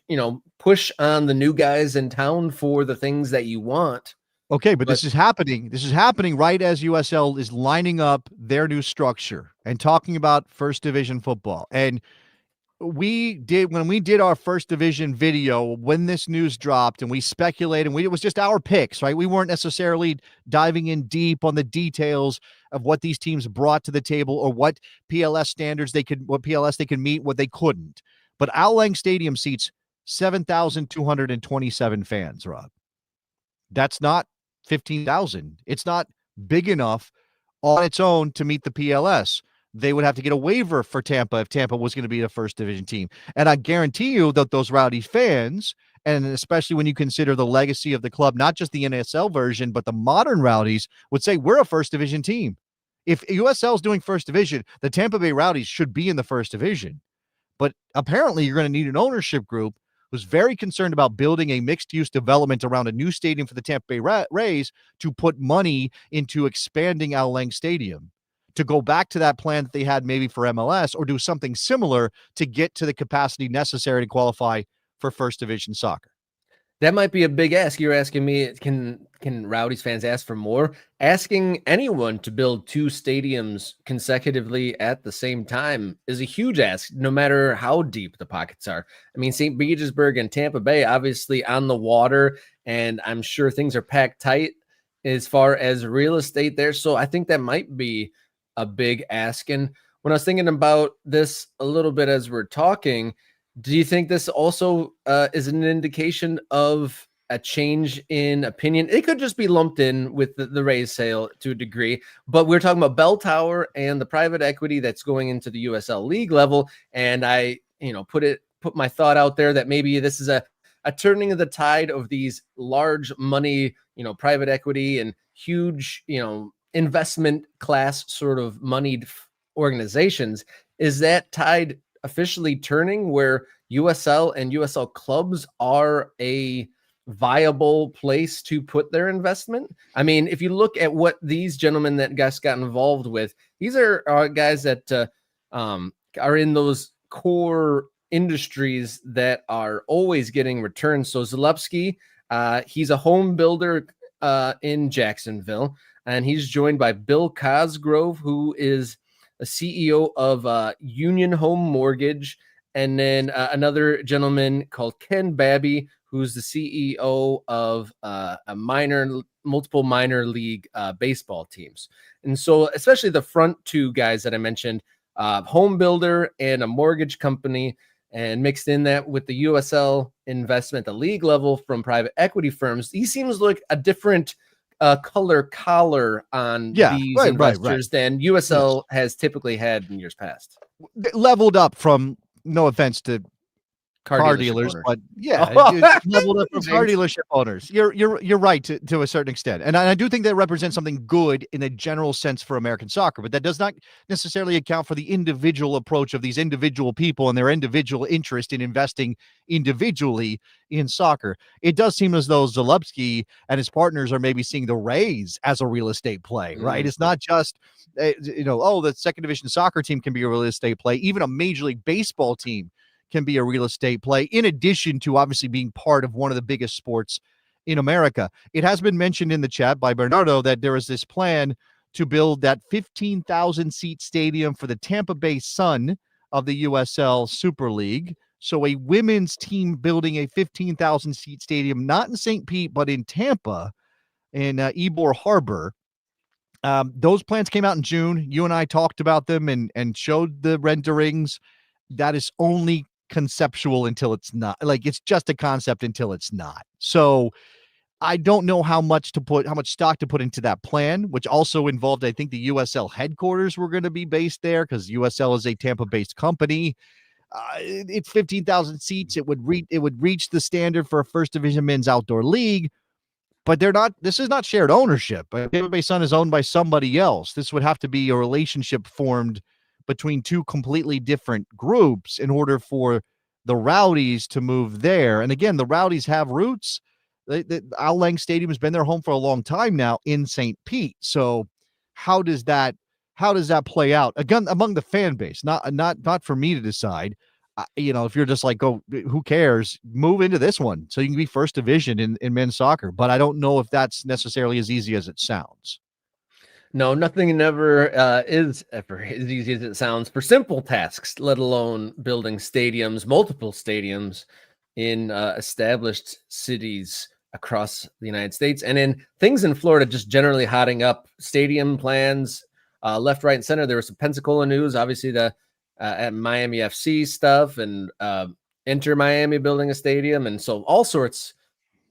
Speaker 1: push on the new guys in town for the things that you want.
Speaker 2: Okay, but this is happening. This is happening right as USL is lining up their new structure and talking about first division football. And when we did our first division video, when this news dropped, and we speculated, it was just our picks, right? We weren't necessarily diving in deep on the details of what these teams brought to the table or what PLS standards what PLS they could meet, what they couldn't. But Al Lang Stadium seats 7,227 fans, Rob. That's not 15,000. It's not big enough on its own to meet the PLS. They would have to get a waiver for Tampa if Tampa was going to be the first division team. And I guarantee you that those Rowdy fans, and especially when you consider the legacy of the club, not just the NSL version, but the modern Rowdies, would say we're a first division team. If USL is doing first division, the Tampa Bay Rowdies should be in the first division. But apparently you're going to need an ownership group who's very concerned about building a mixed-use development around a new stadium for the Tampa Bay Rays to put money into expanding Al Lang Stadium, to go back to that plan that they had maybe for MLS, or do something similar to get to the capacity necessary to qualify for first division soccer.
Speaker 1: That might be a big ask. You're asking me, can Rowdies fans ask for more? Asking anyone to build two stadiums consecutively at the same time is a huge ask, no matter how deep the pockets are. I mean, St. Petersburg and Tampa Bay, obviously on the water, and I'm sure things are packed tight as far as real estate there. So I think that might be a big ask. And when I was thinking about this a little bit as we're talking, do you think this also is an indication of a change in opinion? It could just be lumped in with the Rays sale to a degree, but we're talking about Bell Tower and the private equity that's going into the USL league level. And I, put my thought out there that maybe this is a turning of the tide of these large money, private equity and huge, investment class sort of moneyed organizations. Is that tide officially turning where USL and USL clubs are a viable place to put their investment? I mean, if you look at what these gentlemen that got involved with, these are guys that are in those core industries that are always getting returns. So Zalewski, he's a home builder in Jacksonville, and he's joined by Bill Cosgrove, who is a CEO of Union Home Mortgage, and then another gentleman called Ken Babby, who's the CEO of multiple minor league baseball teams. And so especially the front two guys that I mentioned, home builder and a mortgage company, and mixed in that with the USL investment, the league level from private equity firms, he seems like a different color collar on these investors than USL has typically had in years past.
Speaker 2: Leveled up from, no offense to car dealers, but leveled up from car dealership owners. You're right to a certain extent, and I do think that represents something good in a general sense for American soccer, but that does not necessarily account for the individual approach of these individual people and their individual interest in investing individually in soccer. It does seem as though Zalewski and his partners are maybe seeing the Rays as a real estate play, right? It's not just the second division soccer team can be a real estate play. Even a Major League Baseball team can be a real estate play, in addition to obviously being part of one of the biggest sports in America. It has been mentioned in the chat by Bernardo that there is this plan to build that 15,000 seat stadium for the Tampa Bay Sun of the USL Super League. So a women's team building a 15,000 seat stadium, not in St. Pete, but in Tampa, in Ybor Harbor. Those plans came out in June. You and I talked about them and showed the renderings. That is only conceptual until it's not. Like, it's just a concept until it's not. So I don't know how much stock to put into that plan, which also involved, I think, the USL headquarters were going to be based there because USL is a Tampa-based company. It's 15,000 seats. It would reach the standard for a first division men's outdoor league, but this is not shared ownership. Tampa Bay Sun is owned by somebody else. This would have to be a relationship formed between two completely different groups in order for the Rowdies to move there. And again, the Rowdies have roots. Al Lang Stadium has been their home for a long time now in St. Pete. So how does that play out again among the fan base? Not for me to decide. If you're just like, oh, who cares? Move into this one so you can be first division in men's soccer. But I don't know if that's necessarily as easy as it sounds.
Speaker 1: No, nothing never is ever as easy as it sounds for simple tasks, let alone building stadiums, multiple stadiums in established cities across the United States, and in things in Florida just generally hotting up. Stadium plans left, right, and center. There was some Pensacola news, obviously the at Miami FC stuff, and Inter Miami building a stadium, and so all sorts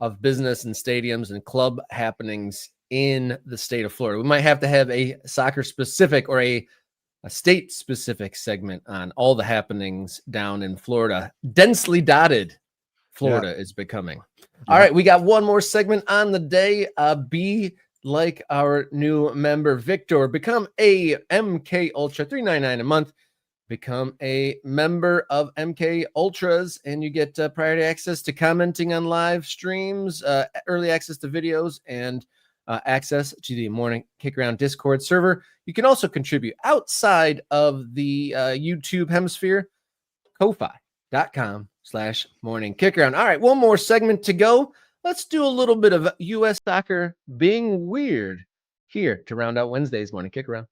Speaker 1: of business and stadiums and club happenings in the state of Florida. We might have to have a soccer specific or a state specific segment on all the happenings down in Florida. Densely dotted Florida is becoming. All right, we got one more segment on the day. Be like our new member Victor. Become a MK Ultra, $3.99 a month. Become a member of MK Ultras, and you get priority access to commenting on live streams, early access to videos, and access to the Morning Kickaround Discord server. You can also contribute outside of the YouTube hemisphere. Ko-fi.com/Morning Kickaround. All right, one more segment to go. Let's do a little bit of U.S. soccer being weird here to round out Wednesday's Morning Kickaround.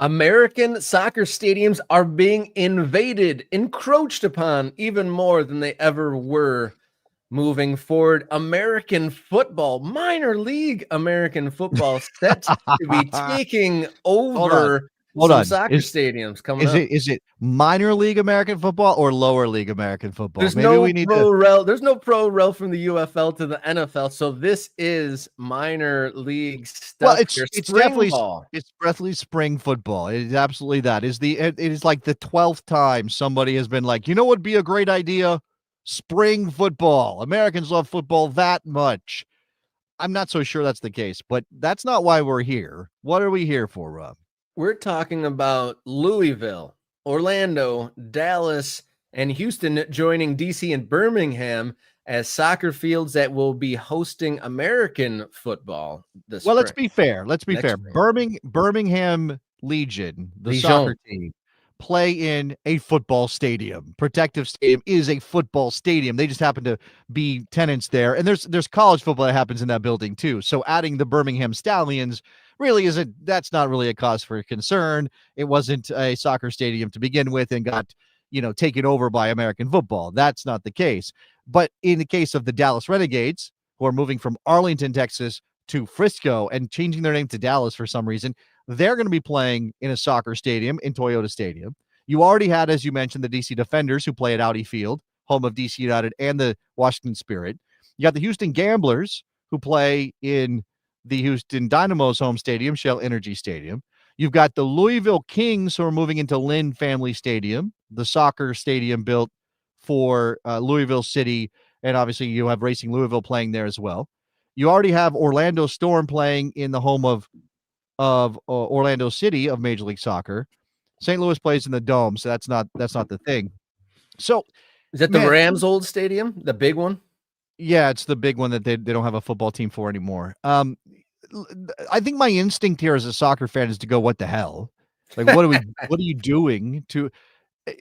Speaker 1: American soccer stadiums are being invaded, encroached upon even more than they ever were moving forward. American football, minor league American football, set to be taking over soccer stadiums coming up.
Speaker 2: Is it minor league American football or lower league American football?
Speaker 1: There's no pro rel. There's no pro rel from the UFL to the NFL, so this is minor league stuff.
Speaker 2: Well, it's definitely spring football. It is absolutely that. It is like the 12th time somebody has been like, would be a great idea? Spring football. Americans love football that much. I'm not so sure that's the case, but that's not why we're here. What are we here for, Rob?
Speaker 1: We're talking about Louisville, Orlando, Dallas, and Houston joining DC and Birmingham as soccer fields that will be hosting American football this spring.
Speaker 2: Let's be fair. Birmingham Legion, soccer team, play in a football stadium. Protective Stadium is a football stadium. They just happen to be tenants there. And there's college football that happens in that building too. So adding the Birmingham Stallions that's not really a cause for concern. It wasn't a soccer stadium to begin with and got, taken over by American football. That's not the case. But in the case of the Dallas Renegades, who are moving from Arlington, Texas to Frisco and changing their name to Dallas for some reason, they're going to be playing in a soccer stadium in Toyota Stadium. You already had, as you mentioned, the DC Defenders who play at Audi Field, home of DC United and the Washington Spirit. You got the Houston Gamblers who play in the Houston Dynamo's home stadium, Shell Energy Stadium. You've got the Louisville Kings who are moving into Lynn Family Stadium, the soccer stadium built for Louisville City. And obviously you have Racing Louisville playing there as well. You already have Orlando Storm playing in the home of Orlando City of Major League Soccer. St. Louis plays in the Dome, so that's not the thing. So
Speaker 1: is that the Rams' old stadium, the big one?
Speaker 2: Yeah, it's the big one that they don't have a football team for anymore. I think my instinct here as a soccer fan is to go, what the hell? Like, what are you doing to,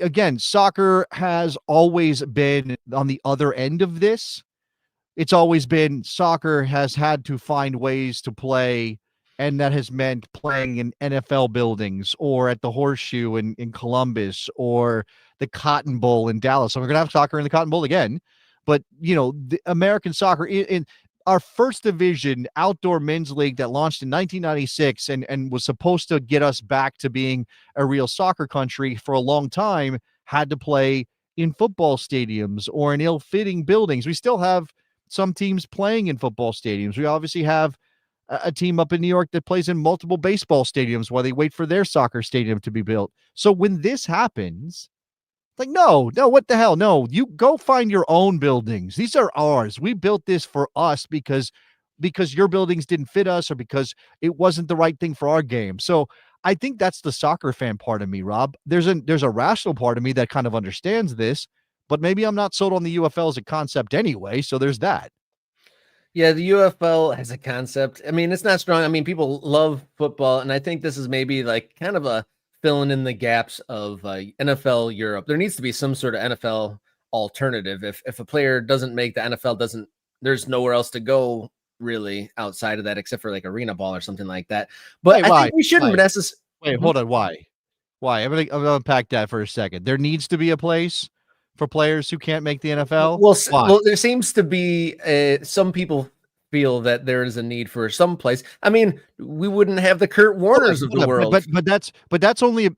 Speaker 2: again, soccer has always been on the other end of this. It's always been soccer has had to find ways to play And that has meant playing in NFL buildings or at the Horseshoe in Columbus or the Cotton Bowl in Dallas. So we're going to have soccer in the Cotton Bowl again. But, the American soccer in our first division outdoor men's league that launched in 1996 and was supposed to get us back to being a real soccer country for a long time had to play in football stadiums or in ill-fitting buildings. We still have some teams playing in football stadiums. We obviously have a team up in New York that plays in multiple baseball stadiums while they wait for their soccer stadium to be built. So when this happens, like, no, what the hell? No, you go find your own buildings. These are ours. We built this for us because your buildings didn't fit us or because it wasn't the right thing for our game. So I think that's the soccer fan part of me, Rob. There's a rational part of me that kind of understands this, but maybe I'm not sold on the UFL as a concept anyway. So there's that.
Speaker 1: Yeah, the UFL has a concept. I mean, it's not strong. I mean, people love football, and I think this is maybe like kind of a filling in the gaps of NFL Europe. There needs to be some sort of NFL alternative. If a player doesn't make the NFL, there's nowhere else to go really outside of that, except for like arena ball or something like that. But I think we shouldn't necessarily.
Speaker 2: Wait, hold on. Why? I'm gonna unpack that for a second. There needs to be a place for players who can't make the NFL.
Speaker 1: Well, there seems to be some people feel that there is a need for some place. I mean, we wouldn't have the Kurt Warners of the world,
Speaker 2: but that's only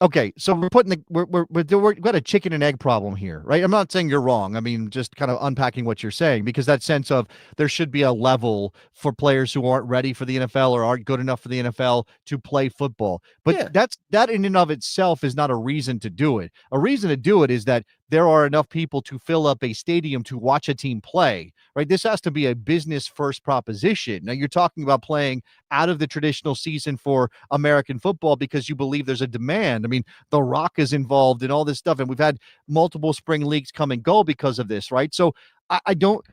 Speaker 2: okay. So we've got a chicken and egg problem here, right? I'm not saying you're wrong. I mean, just kind of unpacking what you're saying, because that sense of there should be a level for players who aren't ready for the NFL or aren't good enough for the NFL to play football. But that in and of itself is not a reason to do it. A reason to do it is that there are enough people to fill up a stadium to watch a team play, right? This has to be a business first proposition. Now you're talking about playing out of the traditional season for American football because you believe there's a demand. I mean, The Rock is involved in all this stuff, and we've had multiple spring leagues come and go because of this, right? So I don't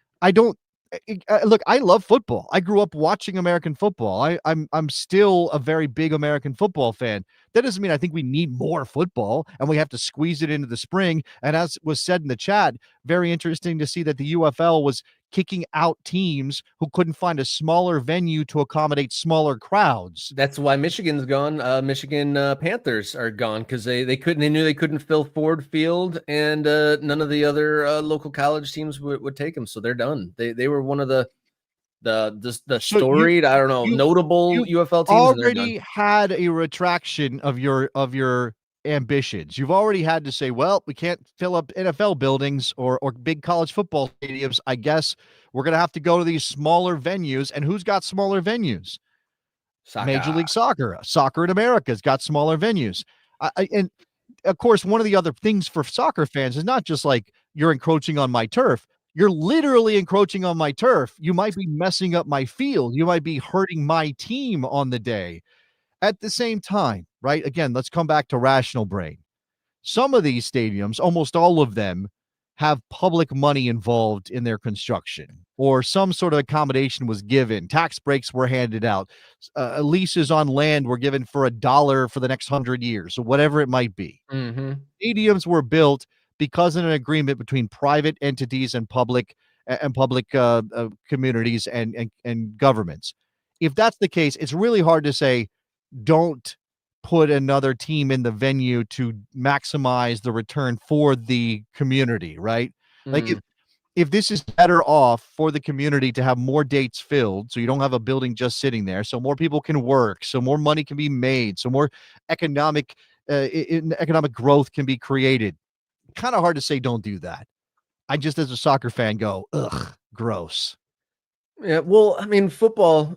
Speaker 2: look, I love football. I grew up watching American football. I'm still a very big American football fan. That doesn't mean I think we need more football and we have to squeeze it into the spring. And as was said in the chat, very interesting to see that the UFL was kicking out teams who couldn't find a smaller venue to accommodate smaller crowds.
Speaker 1: That's why Michigan's gone. Michigan Panthers are gone because they knew they couldn't fill Ford Field, and none of the other local college teams would take them. So they're done. They were one of the storied, notable UFL teams.
Speaker 2: Already had a retraction of your ambitions. You've already had to say, well, we can't fill up NFL buildings or big college football stadiums. I guess we're going to have to go to these smaller venues. And who's got smaller venues?
Speaker 1: Soccer.
Speaker 2: Major League Soccer. Soccer in America has got smaller venues. And of course, one of the other things for soccer fans is not just like you're encroaching on my turf. You're literally encroaching on my turf. You might be messing up my field. You might be hurting my team on the day. At the same time, right? Again, let's come back to rational brain. Some of these stadiums, almost all of them, have public money involved in their construction, or some sort of accommodation was given. Tax breaks were handed out. Leases on land were given for $1 for the next 100 years, or whatever it might be.
Speaker 1: Mm-hmm.
Speaker 2: Stadiums were built because of an agreement between private entities and public communities and governments. If that's the case, it's really hard to say, don't put another team in the venue to maximize the return for the community, right? Like if this is better off for the community to have more dates filled, so you don't have a building just sitting there, so more people can work, so more money can be made, so more economic growth can be created. Kind of hard to say don't do that. I just, as a soccer fan, go, ugh, gross.
Speaker 1: Yeah, well, I mean,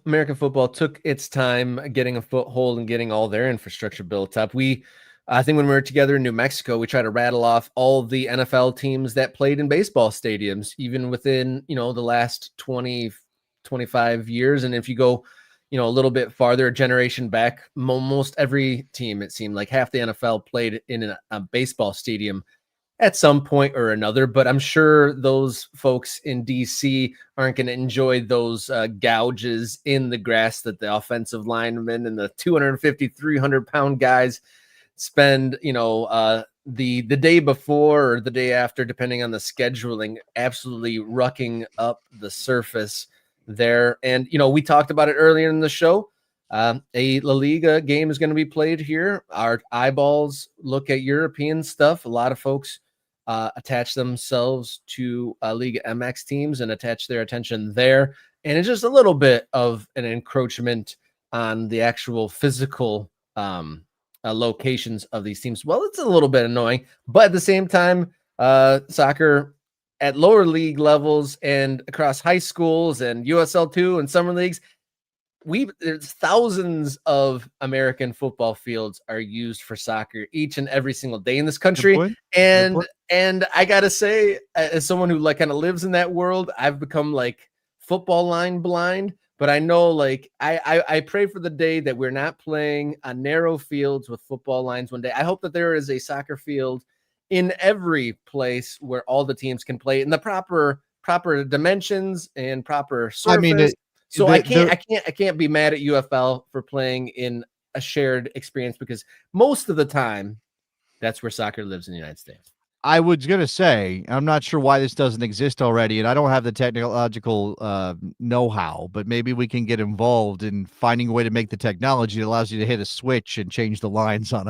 Speaker 1: American football took its time getting a foothold and getting all their infrastructure built up. I think when we were together in New Mexico, we tried to rattle off all the NFL teams that played in baseball stadiums, even within, the last 20, 25 years. And if you go, a little bit farther, a generation back, most every team, it seemed like half the NFL played in a baseball stadium at some point or another. But I'm sure those folks in DC aren't going to enjoy those gouges in the grass that the offensive linemen and the 250, 300-pound guys spend, the day before or the day after, depending on the scheduling, absolutely rucking up the surface there. And, we talked about it earlier in the show. A La Liga game is going to be played here. Our eyeballs look at European stuff. A lot of folks attach themselves to Liga MX teams and attach their attention there. And it's just a little bit of an encroachment on the actual physical locations of these teams. Well, it's a little bit annoying, but at the same time, soccer at lower league levels and across high schools and USL2 and summer leagues, there's thousands of American football fields are used for soccer each and every single day in this country. And I gotta say, as someone who like kind of lives in that world, I've become like football line blind. But I know, like, I pray for the day that we're not playing on narrow fields with football lines one day. I hope that there is a soccer field in every place where all the teams can play in the proper dimensions and proper surface.
Speaker 2: I mean,
Speaker 1: I can't be mad at UFL for playing in a shared experience, because most of the time that's where soccer lives in the United States.
Speaker 2: I was going to say, I'm not sure why this doesn't exist already, and I don't have the technological know-how, but maybe we can get involved in finding a way to make the technology that allows you to hit a switch and change the lines on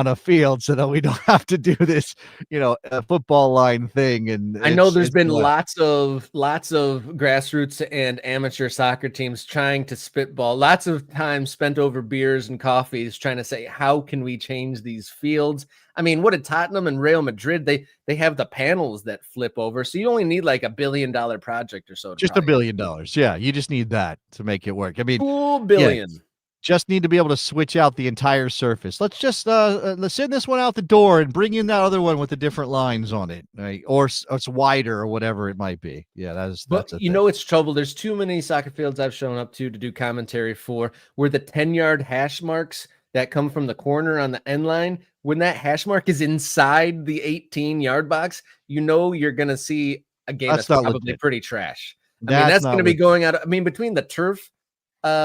Speaker 2: a field, so that we don't have to do this, a football line thing. And
Speaker 1: I know there's been lots of grassroots and amateur soccer teams trying to spitball, lots of time spent over beers and coffees trying to say, how can we change these fields? I mean, what did Tottenham and Real Madrid, they have the panels that flip over, so you only need like $1 billion project or so.
Speaker 2: Just $1 billion. Yeah, you just need that to make it work. I mean,
Speaker 1: $2 billion. Yeah.
Speaker 2: Just need to be able to switch out the entire surface. Let's just let's send this one out the door and bring in that other one with the different lines on it, right? Or it's wider or whatever it might be. Yeah, that's
Speaker 1: it's trouble. There's too many soccer fields I've shown up to do commentary for, where the 10-yard hash marks that come from the corner on the end line, when that hash mark is inside the 18-yard box, you're going to see a game that's probably pretty trash. That's going to be going out. Between the turf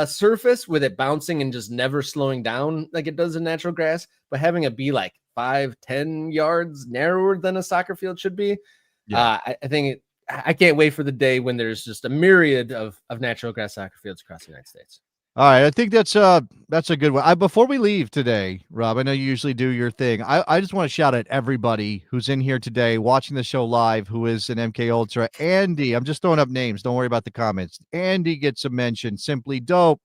Speaker 1: surface with it bouncing and just never slowing down like it does in natural grass, but having it be like 5-10 yards narrower than a soccer field should be. I think I can't wait for the day when there's just a myriad of natural grass soccer fields across the United States.
Speaker 2: All right, I think that's a good one. Before we leave today, Rob, I know you usually do your thing. I just want to shout out everybody who's in here today watching the show live, who is an MK Ultra. Andy, I'm just throwing up names. Don't worry about the comments. Andy gets a mention. Simply Dope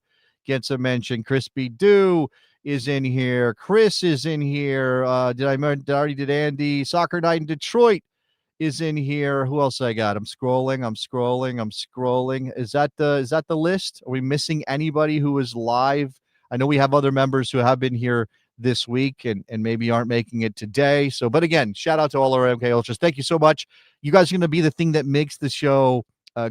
Speaker 2: gets a mention. Crispy Dew is in here. Chris is in here. Did Andy? Soccer Night in Detroit is in here. Who else I got? I'm scrolling. Is that the list? Are we missing anybody who is live? I know we have other members who have been here this week and maybe aren't making it today. So, but again, shout out to all our MK Ultras. Thank you so much. You guys are going to be the thing that makes the show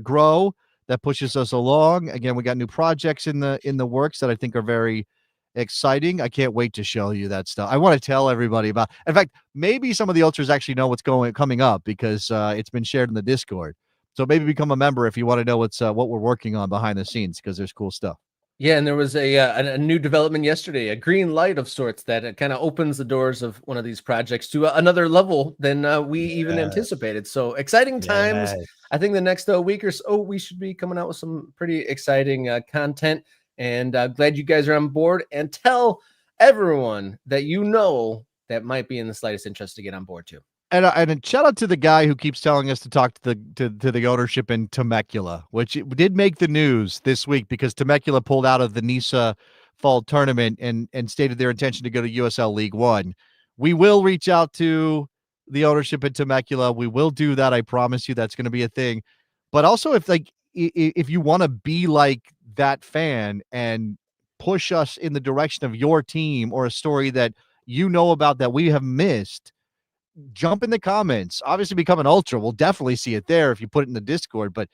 Speaker 2: grow, that pushes us along. Again, we got new projects in the works that I think are very exciting. I can't wait to show you that stuff. I want to tell everybody about. In fact, maybe some of the ultras actually know what's coming up, because it's been shared in the Discord. So maybe become a member if you want to know what we're working on behind the scenes, because there's cool stuff.
Speaker 1: Yeah, and there was a new development yesterday, a green light of sorts that kind of opens the doors of one of these projects to another level than we even anticipated. So exciting times. I think the next week or so, we should be coming out with some pretty exciting content. And glad you guys are on board, and tell everyone that that might be in the slightest interest to get on board too.
Speaker 2: And a shout out to the guy who keeps telling us to talk to the ownership in Temecula, which did make the news this week, because Temecula pulled out of the NISA fall tournament and stated their intention to go to USL League One. We will reach out to the ownership in Temecula. We will do that. I promise you that's going to be a thing. But also, if you want to be like that fan and push us in the direction of your team or a story that you know about that we have missed, jump in the comments. Obviously, become an ultra. We'll definitely see it there if you put it in the Discord, but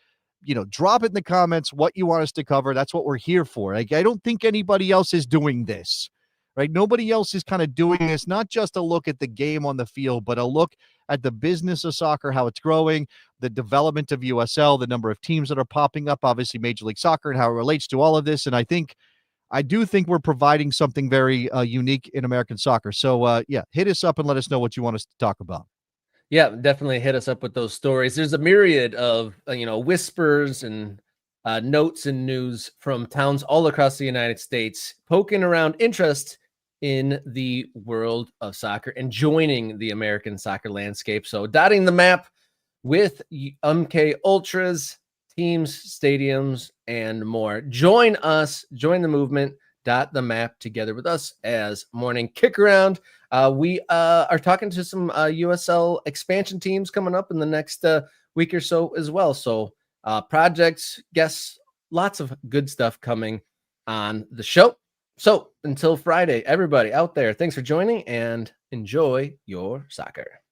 Speaker 2: drop it in the comments what you want us to cover. That's what we're here for. Like, I don't think anybody else is doing this, right? Nobody else is kind of doing this, not just a look at the game on the field, but a look at the business of soccer, how it's growing, the development of USL, the number of teams that are popping up, obviously Major League Soccer, and how it relates to all of this. And I do think we're providing something very unique in American soccer. So hit us up and let us know what you want us to talk about.
Speaker 1: Yeah, definitely hit us up with those stories. There's a myriad of whispers and notes and news from towns all across the United States, poking around interest in the world of soccer and joining the American soccer landscape. So dotting the map with MK Ultras, teams, stadiums, and more. Join us, join the movement, dot the map together with us as Morning Kickaround. We are talking to some USL expansion teams coming up in the next week or so as well. So projects, guests, lots of good stuff coming on the show. So until Friday, everybody out there, thanks for joining and enjoy your soccer.